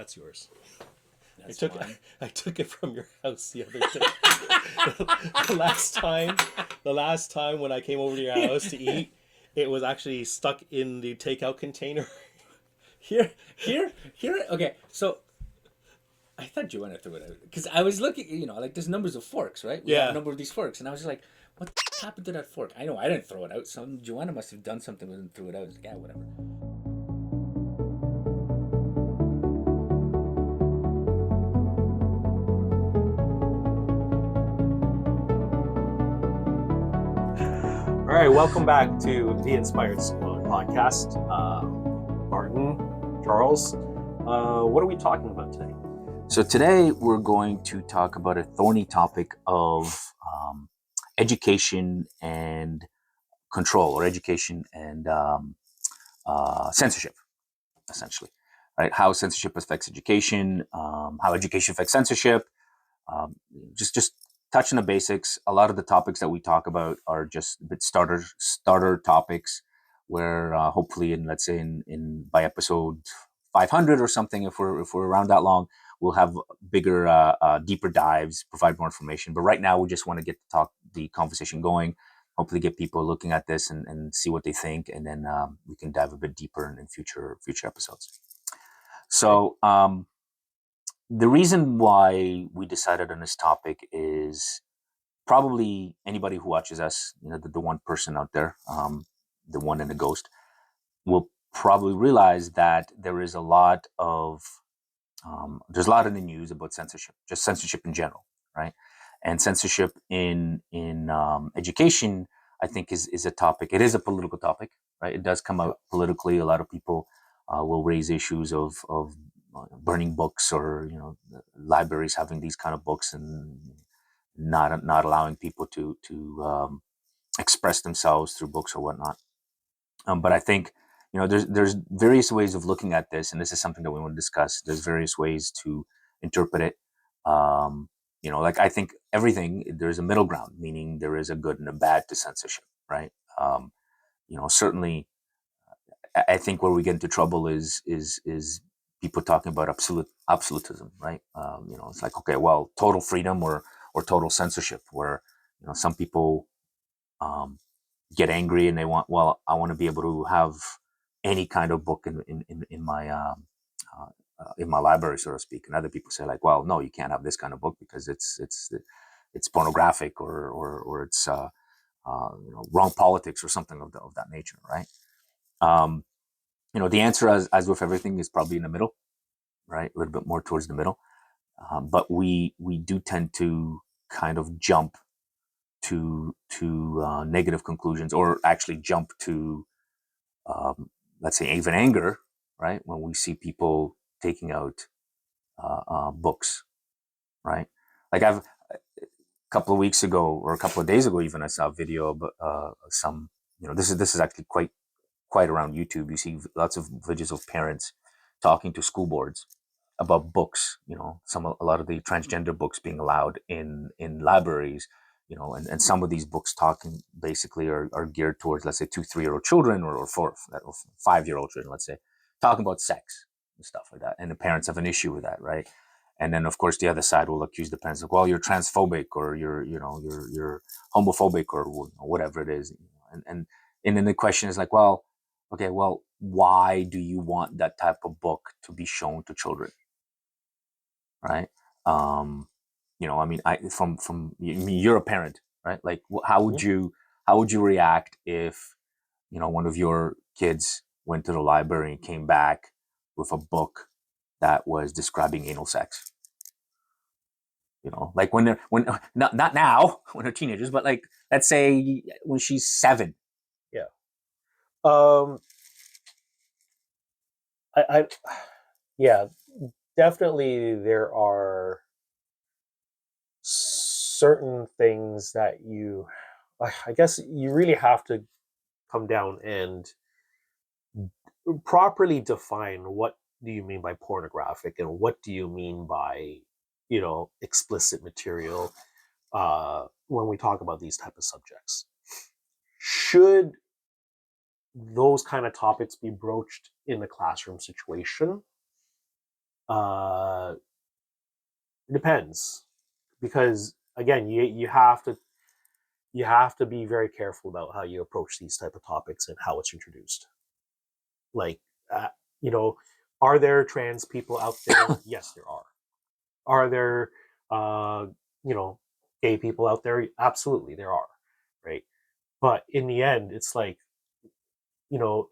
That's yours. I That's took mine. I took it from your house the other day. the last time, the last time when I came over to your house to eat, it was actually stuck in the takeout container. Here. Okay, so I thought Joanna threw it out because I was looking. Like there's numbers of forks, right? We have a Yeah. number of these forks, and I was just like, "What happened to that fork?" I know I didn't throw it out. Some Joanna must have done something with it and threw it out. I was like, "Yeah, whatever." All right, welcome back to the Inspired Sloan podcast. Martin, Charles, what are we talking about today? So today we're going to talk about a thorny topic of education and control, or education and censorship, essentially. Right? How censorship affects education, how education affects censorship. Um, just touching the basics. A lot of the topics that we talk about are just a bit starter topics, where hopefully, in let's say in by episode 500 or something, if we're around that long, we'll have bigger, deeper dives, provide more information. But right now, we just want to get the conversation going. Hopefully, get people looking at this and see what they think, and then we can dive a bit deeper in future episodes. So. The reason why we decided on this topic is probably anybody who watches us, the one person out there, the one and the ghost, will probably realize that there's a lot in the news about censorship, just censorship in general, right? And censorship in education, I think, is a topic. It is a political topic, right? It does come out politically. A lot of people will raise issues of burning books, or libraries having these kind of books and not allowing people to express themselves through books or whatnot. But I think there's various ways of looking at this, and this is something that we want to discuss. There's various ways to interpret it. Like I think everything, there's a middle ground, meaning there is a good and a bad to censorship, right? Certainly, I think where we get into trouble is people talking about absolutism, right? It's like, okay, well, total freedom or total censorship, where some people um, get angry and they I want to be able to have any kind of book in my library, so to speak. And other people say, like, well, no, you can't have this kind of book because it's pornographic, or it's wrong politics or something of that nature, right? Um, the answer, as with everything, is probably in the middle, right? A little bit more towards the middle. But we do tend to kind of jump to negative conclusions, or actually jump to, let's say, even anger, right? When we see people taking out books, right? Like a couple of weeks ago, or a couple of days ago, even, I saw a video about some. This is actually quite around YouTube. You see lots of videos of parents talking to school boards about books. A lot of the transgender books being allowed in libraries. And some of these books talking basically are geared towards, let's say, 2-3-year-old children, or 5-year-old children, let's say, talking about sex and stuff like that. And the parents have an issue with that, right? And then, of course, the other side will accuse the parents of, well, you're transphobic, or you're homophobic, or whatever it is. And then the question is like, well, okay, well, why do you want that type of book to be shown to children, right? I mean, you're a parent, right? Like, how would you react if one of your kids went to the library and came back with a book that was describing anal sex? Like when not now when they're teenagers, but like, let's say when she's 7. Yeah. Um, I yeah, definitely there are certain things that I guess you really have to come down and properly define what do you mean by pornographic, and what do you mean by explicit material when we talk about these type of subjects. Should those kind of topics be broached in the classroom situation? Uh, it depends, because again, you have to be very careful about how you approach these type of topics and how it's introduced. Like, uh, you know, are there trans people out there? Yes, there are. Are there, uh, you know, gay people out there? Absolutely, there are. Right. But in the end, it's like, you know,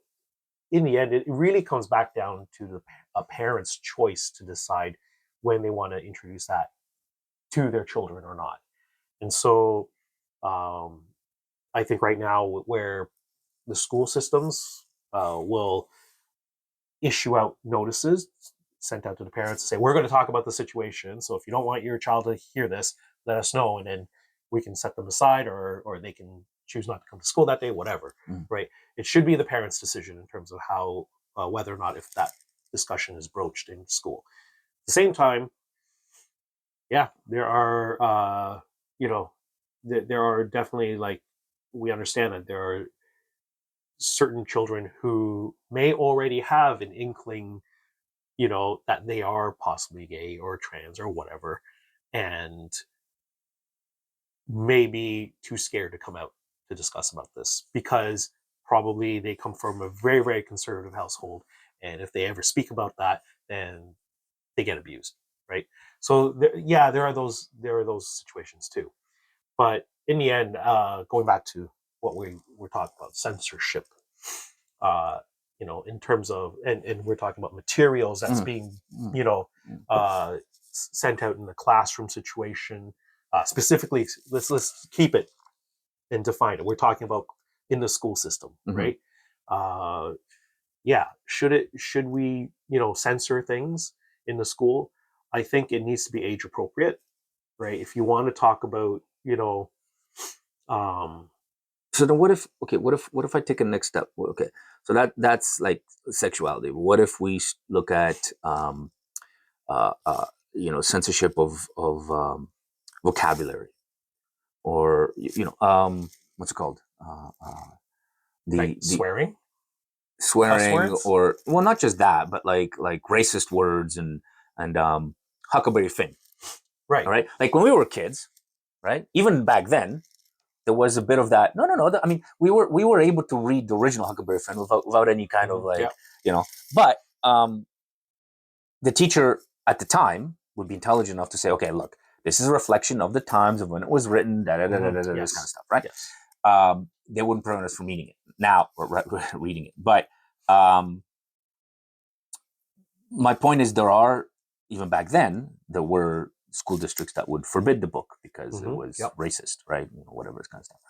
in the end, it really comes back down to a parent's choice to decide when they want to introduce that to their children or not. And so, um, I think right now, where the school systems will issue out notices sent out to the parents to say, we're going to talk about the situation. So if you don't want your child to hear this, let us know. And then we can set them aside, or they can choose not to come to school that day, whatever. Right. It should be the parent's decision in terms of how, whether or not if that discussion is broached in school. At the same time, yeah, there are, there are definitely, like, we understand that there are certain children who may already have an inkling, that they are possibly gay or trans or whatever, and may be too scared to come out to discuss about this because probably they come from a very, very conservative household. And if they ever speak about that, then they get abused, right? So yeah, there are those situations too. But in the end, going back to what we were talking about, censorship, uh, in terms of, and we're talking about materials that's being, you know, sent out in the classroom situation. Specifically, let's keep it and define it. We're talking about in the school system, right? Uh, yeah, should we, censor things in the school? I think it needs to be age appropriate, right? If you want to talk about, um, So then what if I take a next step? Okay. So that's like sexuality. What if we look at uh, uh, censorship of vocabulary, or what's it called? like The swearing, cuss swearing, words, or, well, not just that, but like racist words and Huckleberry Finn. right? All right, like when we were kids, right? Even back then, there was a bit of that. No, no, no. I mean, we were able to read the original Huckleberry Finn without any kind of, like, Yeah. But the teacher at the time would be intelligent enough to say, okay, look, this is a reflection of the times of when it was written, this kind of Yes. stuff, right? Yes. They wouldn't prevent us from reading it now, or reading it. But um, my point is, there are, even back then, there were school districts that would forbid the book because it was Yep. racist, right? Whatever, this kind of stuff.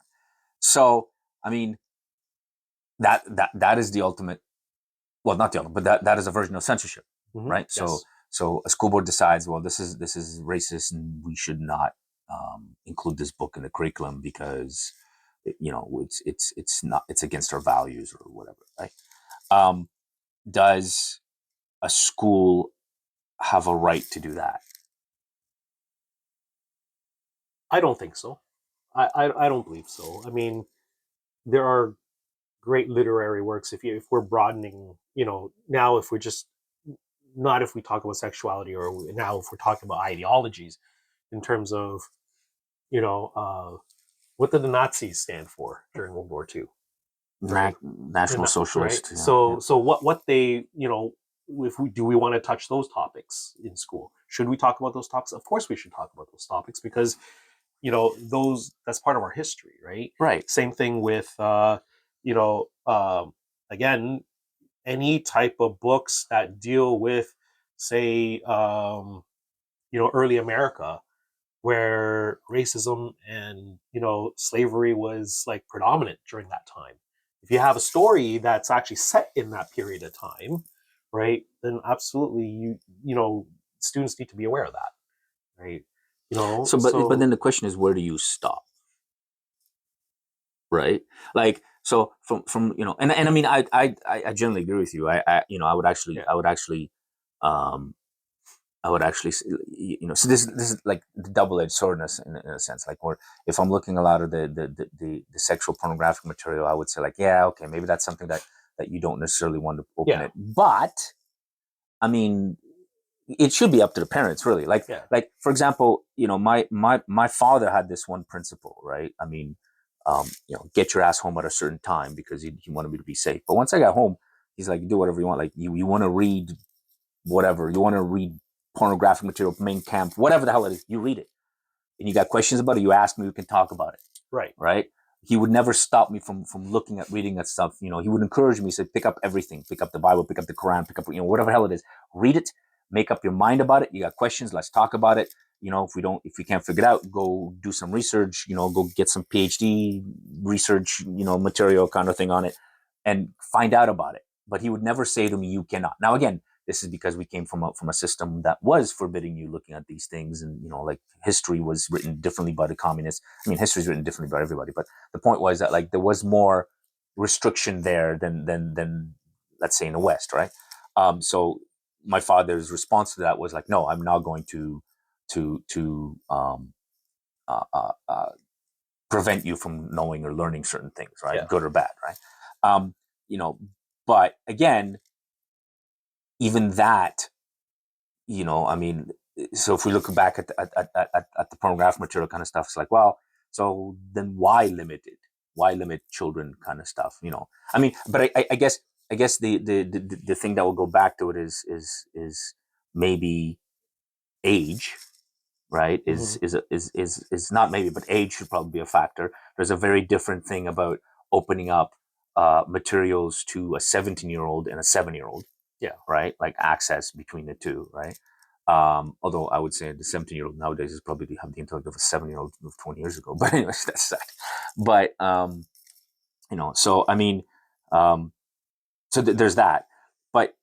So, I mean, that is the ultimate. Well, not the ultimate, but that is a version of censorship, right? So, Yes. so a school board decides, well, this is racist, and we should not include this book in the curriculum because it's against our values or whatever, right? Um, does a school have a right to do that? I don't think so. I don't believe so. I mean, there are great literary works. If we're broadening, now if we're just not if we talk about sexuality, or now if we're talking about ideologies in terms of, what did the Nazis stand for during World War II? Right. National Right. Socialist. Yeah, yeah. So what they, if we want to touch those topics in school, should we talk about those topics? Of course we should talk about those topics, because those, that's part of our history, right? Right. Same thing with, you know again, any type of books that deal with, say, early America, where racism and, slavery was like predominant during that time. If you have a story that's actually set in that period of time, right, then absolutely, students need to be aware of that, right? So, but So then the question is, where do you stop? Right, like, so from and I mean, I generally agree with you. I would actually, yeah. um so this is like the double-edged sword, in a sense, like, where if I'm looking a lot of the sexual pornographic material, I would say, like, yeah, okay, maybe that's something that you don't necessarily want to open Yeah. it. But I mean, it should be up to the parents, really. Yeah. Like for example, my father had this one principle, right? I mean, get your ass home at a certain time because he wanted me to be safe. But once I got home, he's like, do whatever you want. Like you want to read whatever, you want to read pornographic material, main camp, whatever the hell it is, you read it. And you got questions about it, you ask me, we can talk about it. Right. Right. He would never stop me from looking at reading that stuff. He would encourage me. He said, pick up everything, pick up the Bible, pick up the Quran, pick up, whatever the hell it is, read it, make up your mind about it. You got questions, let's talk about it. If you can't figure it out, go do some research, go get some PhD research, material kind of thing on it and find out about it. But he would never say to me, you cannot. Now, again, this is because we came from a system that was forbidding you looking at these things. And, like history was written differently by the communists. I mean, history is written differently by everybody. But the point was that like there was more restriction there than let's say in the West, right? So my father's response to that was like, no, I'm not going to uh, uh, uh, prevent you from knowing or learning certain things, right? Yeah. Good or bad, right? Um, but again, even that, I mean, so if we look back at the pornographic material kind of stuff, it's like, well, so then why limit it? Why limit children kind of stuff? I mean, but I guess the thing that will go back to it is maybe age, right? Mm-hmm. Is not maybe, but age should probably be a factor. There's a very different thing about opening up materials to a 17-year-old and a 7-year-old, Yeah. right? Like access between the two, right? Although I would say the 17-year-old nowadays is probably have the intellect of a 7-year-old of 20 years ago. But anyways, that's that. But so I mean, there's that. But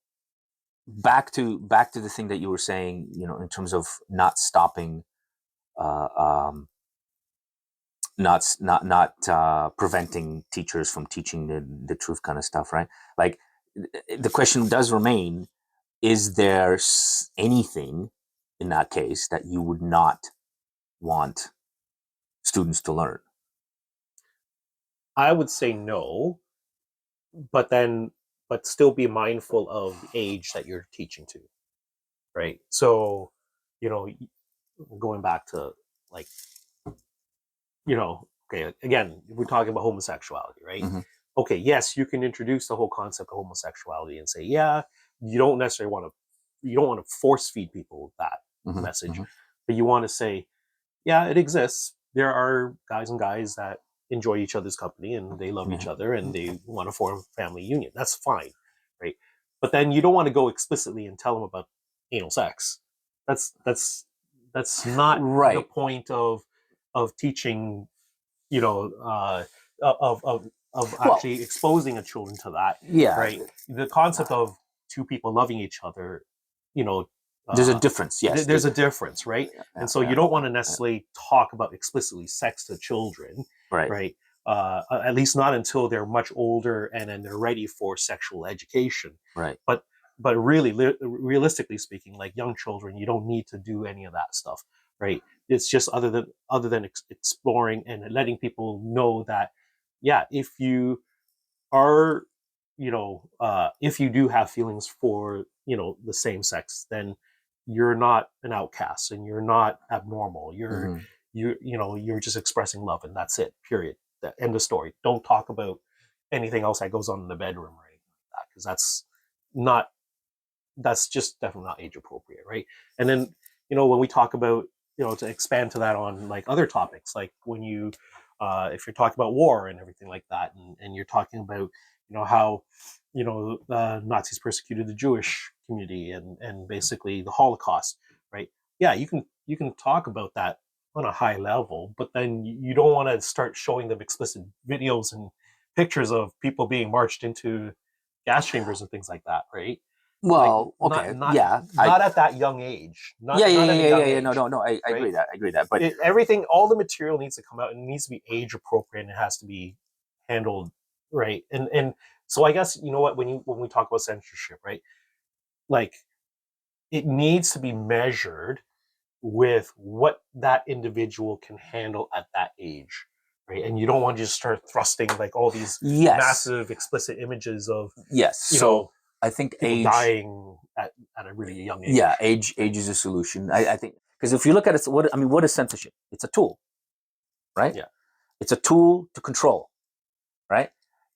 back to the thing that you were saying, in terms of not stopping, uh, um, not preventing teachers from teaching the truth kind of stuff, right? Like the question does remain: is there anything in that case that you would not want students to learn? I would say no, but still be mindful of the age that you're teaching to, right? So, you know, going back to like, okay, again, we're talking about homosexuality, right? Mm-hmm. Okay, yes, you can introduce the whole concept of homosexuality and say, yeah, you don't necessarily want to force feed people that Mm-hmm. message, Mm-hmm. but you want to say, yeah, it exists. There are guys and guys that enjoy each other's company and they love each other and they want to form a family union. That's fine, right? But then you don't want to go explicitly and tell them about anal sex. That's not the Right. point of teaching, you know, of Well, actually exposing a children to that, yeah. right? The concept of two people loving each other, you know, There's a uh, difference. Yes. there's a difference, right? Yeah, And so you yeah, don't want to yeah. necessarily talk about explicitly sex to children, Right. right? At least not until they're much older and then they're ready for sexual education. Right. But really, realistically speaking, like young children, you don't need to do any of that stuff, right? It's just other than exploring and letting people know that, yeah, if you are, if you do have feelings for, the same sex, then you're not an outcast and you're not abnormal. Mm-hmm. You're just expressing love and that's it. Period. The end of story. Don't talk about anything else that goes on in the bedroom or anything like that, because not that's just definitely not age appropriate, right? And then, when we talk about, to expand to that on like other topics, like when if you're talking about war and everything like that, and you're talking about, how, Nazis persecuted the Jewish community and basically the Holocaust, right? Yeah, you can talk about that on a high level, but then you don't want to start showing them explicit videos and pictures of people being marched into gas chambers and things like that, right? Like Well, not okay. not Yeah. not at that young age, Yeah, yeah, not yeah, at a yeah, yeah, young yeah. No, age, no, no. I right? agree that. I agree that. But Everything, all the material needs to come out and it needs to be age appropriate and it has to be handled right. And so I guess, what, when we talk about censorship, right, like it needs to be measured with what that individual can handle at that age, right? And you don't want to just start thrusting like all these yes, massive explicit images of, yes. you So know I think people age. dying at a really young age. Yeah, age is a solution. I think because if you look at it, what is censorship? It's a tool, right? Yeah. It's a tool to control, right?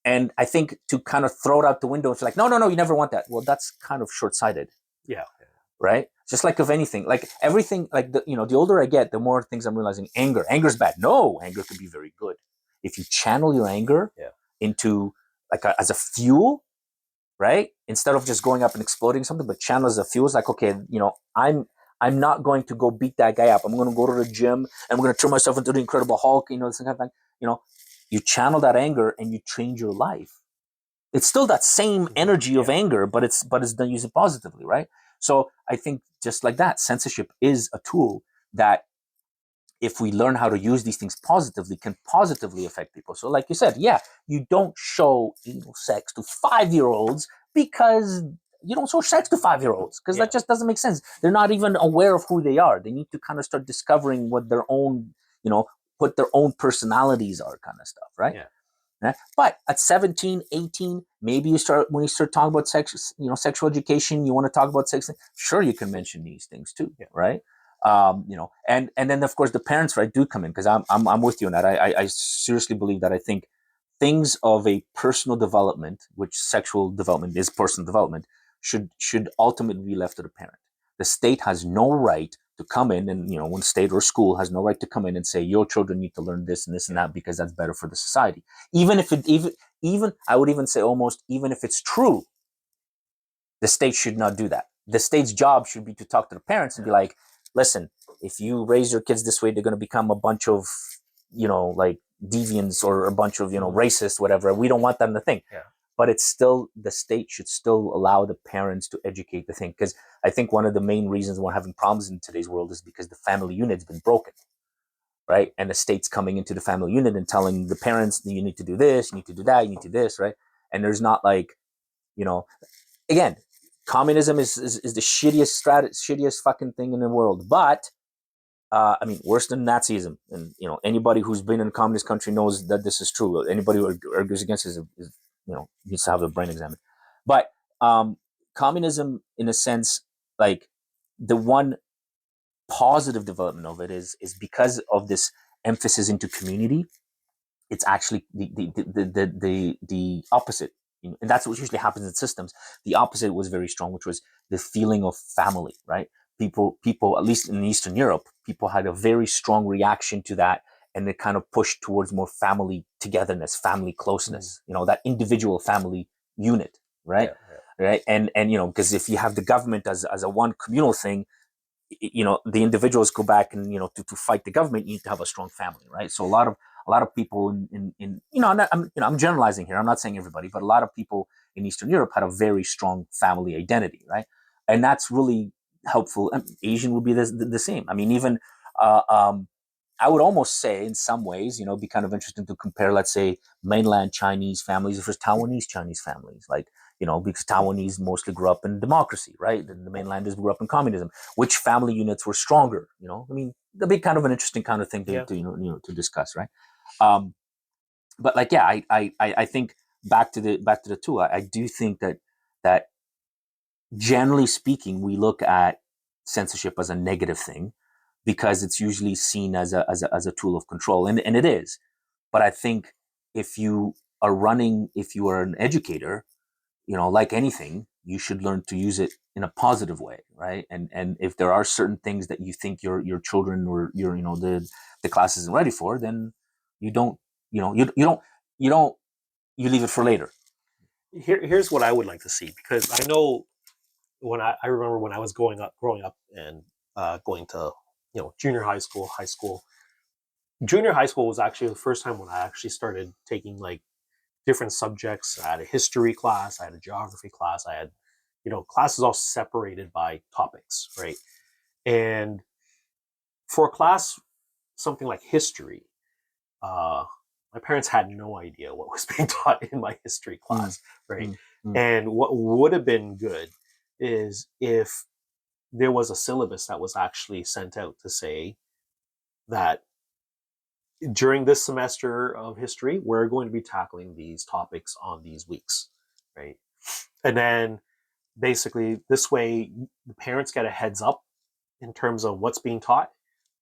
And I think to kind of throw it out the window, it's like, no, no, no, you never want that. Well, that's kind of short sighted, Yeah. right? Just like of anything, like everything, like the older I get, the more things I'm realizing. Anger's bad. No, anger can be very good if you channel your anger Yeah. into as a fuel, right? Instead of just going up and exploding something, but channel as a fuel is like, okay, I'm not going to go beat that guy up. I'm going to go to the gym and I'm going to turn myself into the Incredible Hulk. This kind of thing. You channel that anger and you change your life. It's still that same energy of anger, but it's done used positively, right? So I think just like that, censorship is a tool that, if we learn how to use these things positively, can positively affect people. So like you said, yeah, you don't show anal sex to 5-year-olds because you don't show sex to 5-year-olds because that just doesn't make sense. They're not even aware of who they are. They need to kind of start discovering what their own, what their own personalities are, kind of stuff, right? Yeah. Right? But at 17, 18, maybe when you start talking about sex, sexual education, you want to talk about sex, sure, you can mention these things too, Yeah. right? And then of course the parents, right, do come in, because I'm with you on that. I seriously believe that. I think things of a personal development, which sexual development is personal development, should ultimately be left to the parent. The state has no right to come in, and one state or school has no right to come in and say your children need to learn this and this and that because that's better for the society. Even if even I would even say, almost even if it's true, the state should not do that. The state's job should be to talk to the parents and be like, listen, if you raise your kids this way, they're going to become a bunch of, like deviants or a bunch of, racist, whatever. We don't want them to think. Yeah. But it's still, the state should still allow the parents to educate the thing. Because I think one of the main reasons we're having problems in today's world is because the family unit's been broken, right? And the state's coming into the family unit and telling the parents, you need to do this, you need to do that, you need to do this, right? And there's not like, again, communism is the shittiest fucking thing in the world. But I mean, worse than Nazism. And anybody who's been in a communist country knows that this is true. Anybody who argues against it is needs to have their brain examined. But communism, in a sense, like, the one positive development of it is because of this emphasis into community. It's actually the opposite, and that's what usually happens in systems. The opposite was very strong, which was the feeling of family, right? People, at least in Eastern Europe, people had a very strong reaction to that, and they kind of pushed towards more family togetherness, family closeness, that individual family unit, right? Right. And because if you have the government as a one communal thing, the individuals go back and to fight the government, you need to have a strong family, right? So a lot of people in I'm generalizing here, I'm not saying everybody, but a lot of people in Eastern Europe had a very strong family identity, right? And that's really helpful. Asian would be the same. I mean, even uh, um, I would almost say, in some ways, be kind of interesting to compare, let's say, mainland Chinese families versus Taiwanese Chinese families, like, because Taiwanese mostly grew up in democracy, right? And the mainlanders grew up in communism. Which family units were stronger? I mean, that'd be kind of an interesting kind of thing to discuss, right? Um, but like, yeah, I think back to the tool. I do think that generally speaking, we look at censorship as a negative thing because it's usually seen as a tool of control, and it is. But I think if you are an educator, like anything, you should learn to use it in a positive way, right? And if there are certain things that you think your children or the class isn't ready for, then you don't, you don't you leave it for later. Here's what I would like to see, because I know when I remember when I was growing up and going to junior high school, high school. Junior high school was actually the first time when I actually started taking like different subjects. I had a history class, I had a geography class, I had classes all separated by topics, right? And for a class something like history, uh, my parents had no idea what was being taught in my history Mm, class, right? mm, mm, And what would have been good is if there was a syllabus that was actually sent out to say that during this semester of history, we're going to be tackling these topics on these weeks, right? And then basically this way the parents get a heads up in terms of what's being taught,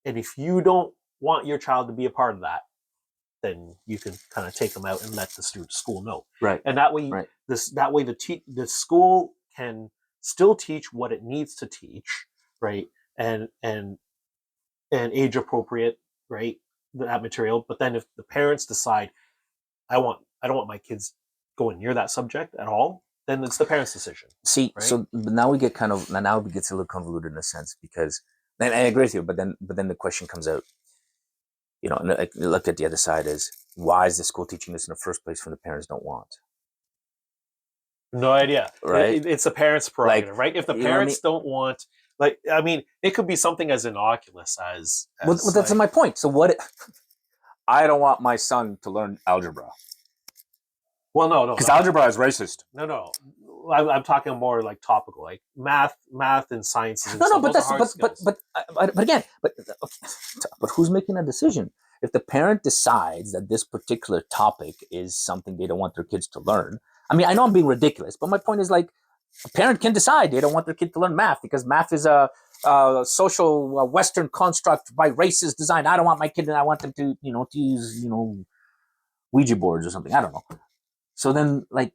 and if you don't want your child to be a part of that, then you can kind of take them out and let the school know. Right. And that way, Right. the school can still teach what it needs to teach, right? And age appropriate, right? That material. But then if the parents decide, I don't want my kids going near that subject at all, then it's the parents' decision, See, right? so now we get kind of now it gets a little convoluted in a sense because, and I agree with you, but then the question comes out, and look at the other side is why is the school teaching this in the first place when the parents don't want, No idea. right? It's a parent's Like, prerogative, right? If the you know what I mean? parents don't want, like, I mean, it could be something as innocuous as Well, that's like, my point. So what? I don't want my son to learn algebra well, no, no, because no, algebra is racist. no, no. I'm talking more like topical, like math, and sciences and No, no, stuff. but Those are that's hard skills. but again, but who's making that decision? If the parent decides that this particular topic is something they don't want their kids to learn, I mean, I know I'm being ridiculous, but my point is like a parent can decide they don't want their kid to learn math because math is a social Western construct by racist design. I don't want my kid, and I want them to to use Ouija boards or something. I don't know. So then, like,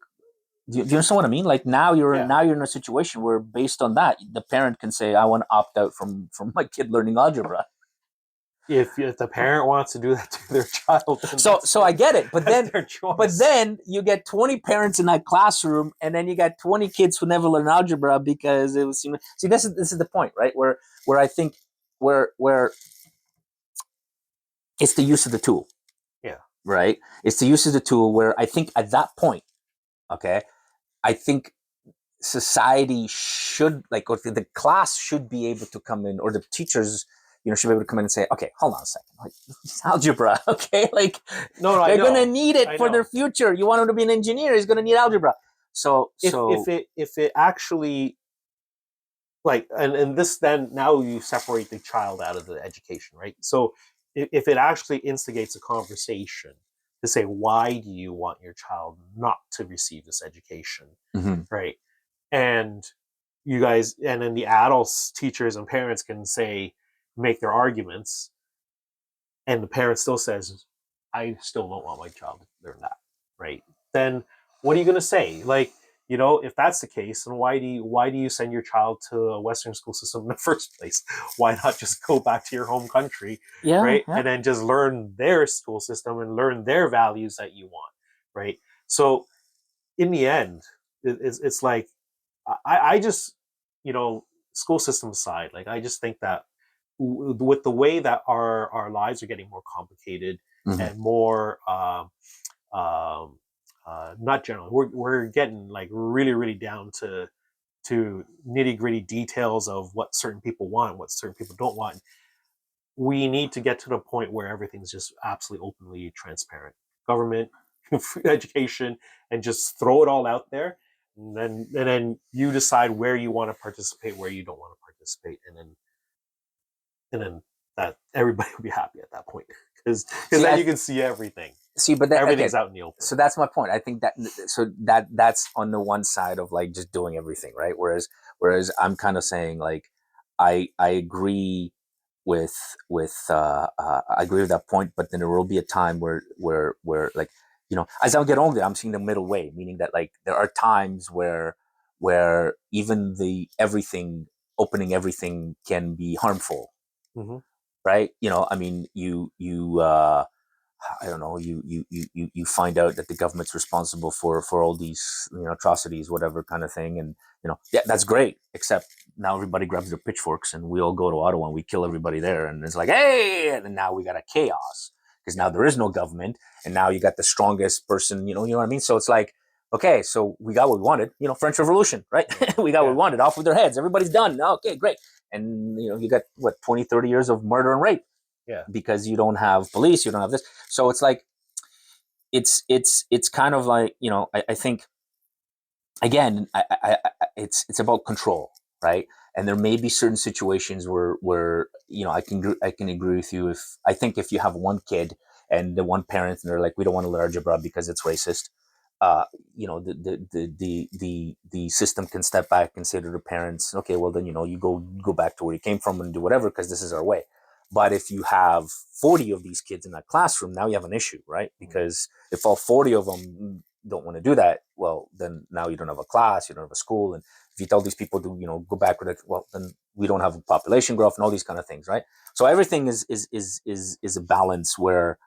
do you understand what I mean? Like Yeah. now you're in a situation where, based on that, the parent can say, "I want to opt out from my kid learning algebra." If the parent wants to do that to their child, then So I get it, that's their choice. but then you get 20 parents in that classroom, and then you got 20 kids who never learn algebra because it was see this is the point, right? Where I think where it's the use of the tool, Yeah. right? It's the use of the tool where I think at that point, okay, I think society should or the class should be able to come in, or the teachers should be able to come in and say, okay, hold on a second, like it's algebra, okay, like No, no, I they're know. gonna need it I for their know. future. You want him to be an engineer, he's gonna need algebra. If it actually, like, and this, then now you separate the child out of the education, right? So if it actually instigates a conversation to say, why do you want your child not to receive this education, Mhm. right? And you guys, and then the adults, teachers, and parents can say, make their arguments, and the parent still says, I still don't want my child to learn that, right? Then what are you going to say? Like, if that's the case, then why do you send your child to a Western school system in the first place? Why not just go back to your home country, Yeah, right? yeah. And then just learn their school system and learn their values that you want, right? So in the end, it's like, I just, school system aside, like, I just think that with the way that our lives are getting more complicated Mhm. and more, um, not generally, we're getting like really, really down to nitty gritty details of what certain people want, what certain people don't want. We need to get to the point where everything's just absolutely openly transparent. Government, education, and just throw it all out there. And then you decide where you want to participate, where you don't want to participate, and then that everybody will be happy at that point, because See, then you can see everything. but that again, Everything's out in the open. so that's my point. I think that's on the one side of like just doing everything right, whereas I'm kind of saying like I agree with I agree with that point, but then there will be a time where like as I get older, I'm seeing the middle way, meaning that like there are times where even the everything opening everything can be harmful, Mm-hmm. right? I mean, you I don't know, you find out that the government's responsible for all these atrocities, whatever kind of thing, and yeah, that's great. Except now everybody grabs their pitchforks and we all go to Ottawa and we kill everybody there, and it's like, hey, and now we got a chaos because now there is no government, and now you got the strongest person, you know what I mean? So it's like, okay, so we got what we wanted, French Revolution, right? We got what Yeah. we wanted, off with their heads, everybody's done. Okay, great. And you got what 20, 30 years of murder and rape Yeah. because you don't have police, you don't have this. So it's like it's kind of like I think again it's about control, right? And there may be certain situations where I can agree with you. If I think if you have one kid and the one parent and they're like, we don't want to learn algebra because it's racist, you know, the system can step back and say to the parents, okay, well then, you know, you go back to where you came from and do whatever, because this is our way. But if you have 40 of these kids in that classroom, now you have an issue, right? Because if all 40 of them don't want to do that, well, then now you don't have a class, you don't have a school. And if you tell these people to, you know, go back with it, well, then we don't have a population growth and all these kind of things, right? So everything is a balance where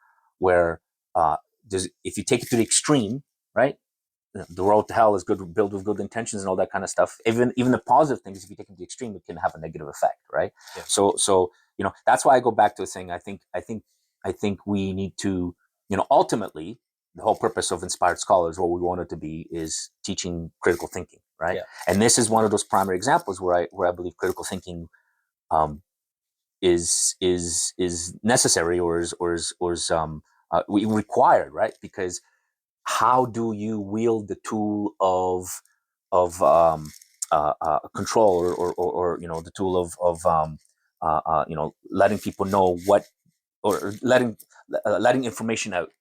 there's, if you take it to the extreme, right? The road to hell is good, built with good intentions and all that kind of stuff. Even the positive things, if you take it to the extreme, it can have a negative effect, right? Yeah. So you know, that's why I go back to saying I think we need to, you know, ultimately the whole purpose of Inspired Scholars, what we want it to be, is teaching critical thinking, right? Yeah. And this is one of those primary examples where I believe critical thinking um, is necessary or is required, right? Because how do you wield the tool of control or you know, the tool of you know, letting people know what, or letting information out,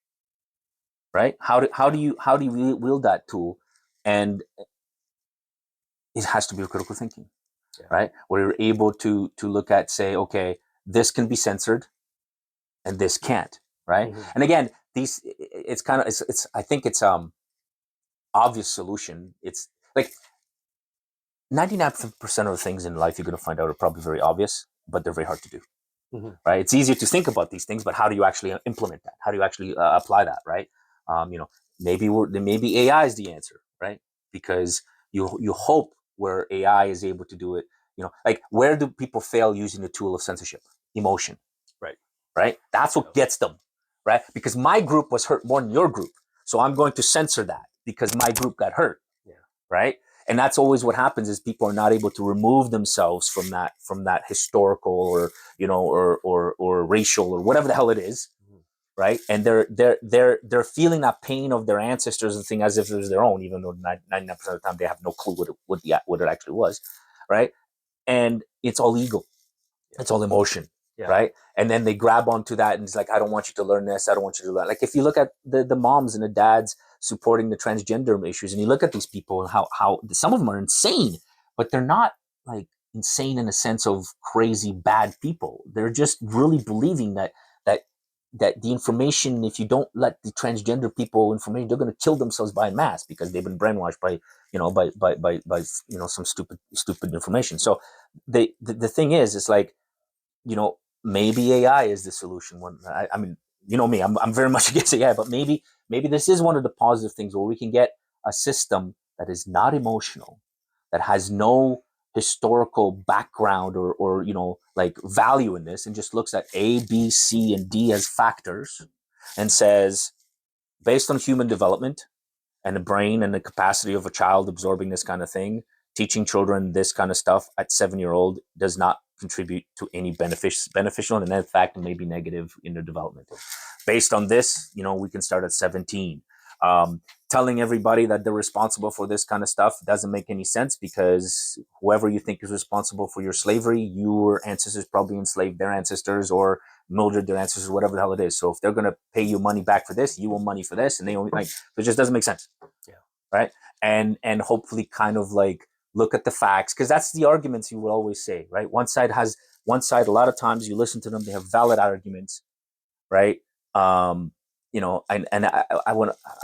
right? How do you wield that tool? And it has to be critical thinking, Yeah. right? Where you're able to look at, say, okay, this can be censored and this can't, right? Mm-hmm. And again, these, it's kind of, it's I think it's obvious solution. It's like 99% of the things in life you're going to find out are probably very obvious, but they're very hard to do, Mm-hmm. right? It's easier to think about these things, but how do you actually implement that? How do you actually apply that, right? You know, maybe AI is the answer, right? Because you hope where AI is able to do it, you know, like where do people fail using the tool of censorship? Emotion, Right. right? That's what gets them, right? Because my group was hurt more than your group, so I'm going to censor that because my group got hurt, Yeah. right? And that's always what happens, is people are not able to remove themselves from that historical or, you know, or racial or whatever the hell it is, Mm-hmm. right? And they're feeling that pain of their ancestors and thing as if it was their own, even though 99% of the time they have no clue what it actually was, right? And it's all ego, Yeah. it's all emotion, Yeah. right? And then they grab onto that and it's like, I don't want you to learn this, I don't want you to learn. Like if you look at the moms and the dads supporting the transgender issues, and you look at these people and how some of them are insane, but they're not like insane in a sense of crazy bad people. They're just really believing that that the information, if you don't let the transgender people information, they're going to kill themselves by mass because they've been brainwashed by, you know, by you know, some stupid information. So the thing is, it's like, you know, maybe AI is the solution. I mean, you know me, I'm very much against AI, but maybe this is one of the positive things where we can get a system that is not emotional, that has no historical background or you know, like value in this, and just looks at A, B, C, and D as factors and says, based on human development and the brain and the capacity of a child absorbing this kind of thing, teaching children this kind of stuff at 7-year-old does not contribute to any beneficial, and in fact may be negative in their development. Based on this, you know, we can start at 17. Telling everybody that they're responsible for this kind of stuff doesn't make any sense, because whoever you think is responsible for your slavery, your ancestors probably enslaved their ancestors or murdered their ancestors, whatever the hell it is. So if they're going to pay you money back for this, you want money for this, and they only like, it just doesn't make sense. Yeah. Right. And hopefully kind of like look at the facts, because that's the arguments you will always say, right? One side, a lot of times you listen to them, they have valid arguments, right? You know, I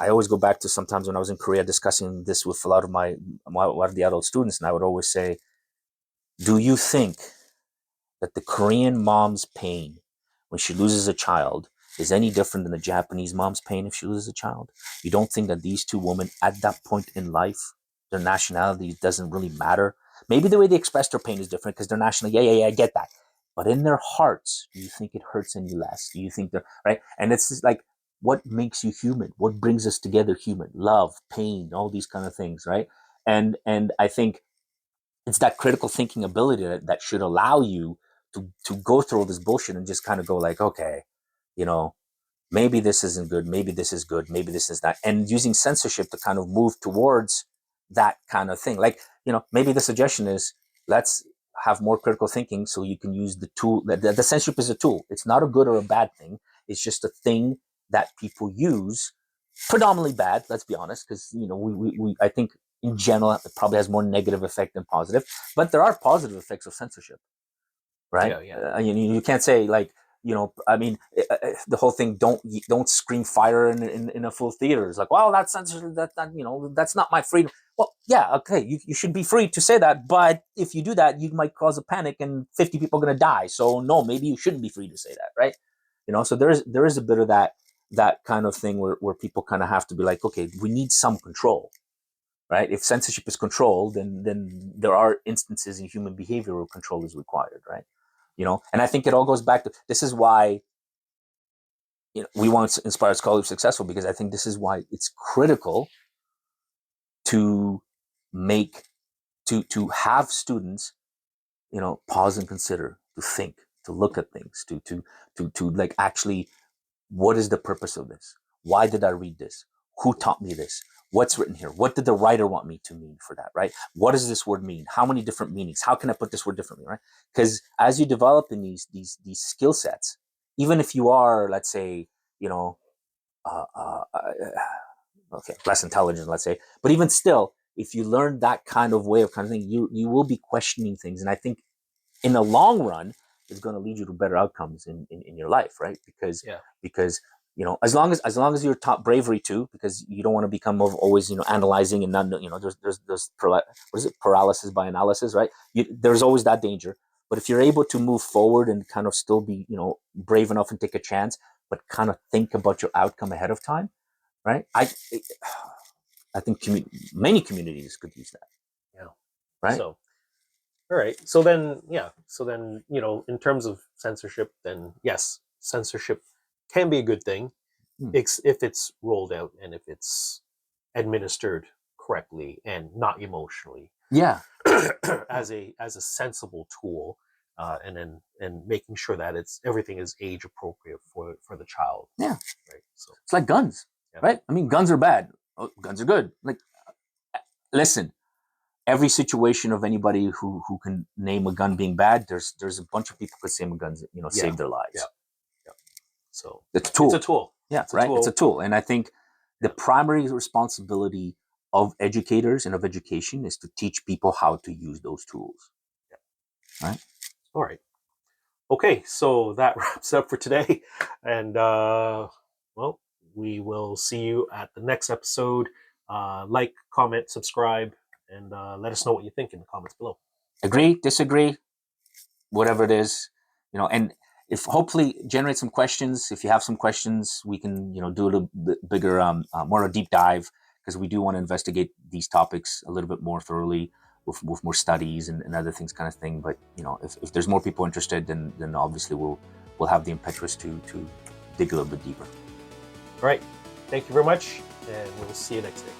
always go back to sometimes when I was in Korea discussing this with a lot of a lot of the adult students, and I would always say, do you think that the Korean mom's pain when she loses a child is any different than the Japanese mom's pain if she loses a child? You don't think that these two women at that point in life, their nationality doesn't really matter? Maybe the way they express their pain is different because they're national. Yeah, I get that. But in their hearts, do you think it hurts any less? Do you think they're right? And it's just like, what makes you human? What brings us together human? Love, pain, all these kind of things, right? And I think it's that critical thinking ability that should allow you to go through all this bullshit and just kind of go like, okay, you know, maybe this isn't good, maybe this is good, maybe this is not, and using censorship to kind of move towards that kind of thing. Like, you know, maybe the suggestion is, let's have more critical thinking so you can use the tool. The censorship is a tool. It's not a good or a bad thing. It's just a thing that people use predominantly bad. Let's be honest, because we I think in general it probably has more negative effect than positive. But there are positive effects of censorship, right? Yeah. You can't say like, I mean, the whole thing, don't scream fire in a full theater. It's like, well, that's censorship. That's not my freedom. Well, yeah, okay, you should be free to say that, but if you do that, you might cause a panic and 50 people are going to die. So no, maybe you shouldn't be free to say that, right? So there is a bit of that kind of thing where people kind of have to be like, okay, we need some control, right? If censorship is controlled, then there are instances in human behavior where control is required, right? And I think it all goes back to, this is why we want to inspire scholars successful, because I think this is why it's critical to make to have students pause and consider, to think, to look at things, to like, actually, what is the purpose of this? Why did I read this? Who taught me this? What's written here? What did the writer want me to mean for that, right? What does this word mean? How many different meanings? How can I put this word differently, right? Because as you develop in these skill sets, even if you are, let's say, uh, uh, uh, okay, less intelligent, let's say, but even still, if you learn that kind of way of kind of thing, you will be questioning things, and I think in the long run is going to lead you to better outcomes in your life, right? Because Yeah. because as long as you're taught bravery too, because you don't want to become of always analyzing and not, there's what is it, paralysis by analysis, right? There's always that danger. But if you're able to move forward and kind of still be brave enough and take a chance, but kind of think about your outcome ahead of time, right? I think many communities could use that, Yeah. right? So, all right. So then, yeah. So then, in terms of censorship, then yes, censorship can be a good thing Hmm. if it's rolled out and if it's administered correctly and not emotionally, Yeah. as a sensible tool, and making sure that everything is age appropriate for the child. Yeah. Right. So It's like guns, yeah. right? I mean, guns are bad. Oh, guns are good. Like, listen, every situation of anybody who can name a gun being bad, there's a bunch of people who could say guns, Yeah. save their Yeah. lives. Yeah. So It's a it's a tool. tool. Yeah, It's a right. It's a tool. tool, and I think the Yeah. primary responsibility of educators and of education is to teach people how to use those tools. Yeah. Right. All right. Okay, so that wraps up for today. And well, we will see you at the next episode. Like, comment, subscribe, and let us know what you think in the comments below. Agree, disagree, whatever it is, and if hopefully generate some questions. If you have some questions, we can do a little bit bigger, more a deep dive, because we do want to investigate these topics a little bit more thoroughly with more studies and other things, kind of thing. But if there's more people interested, then obviously we'll have the impetus to dig a little bit deeper. All right, thank you very much, and we'll see you next day.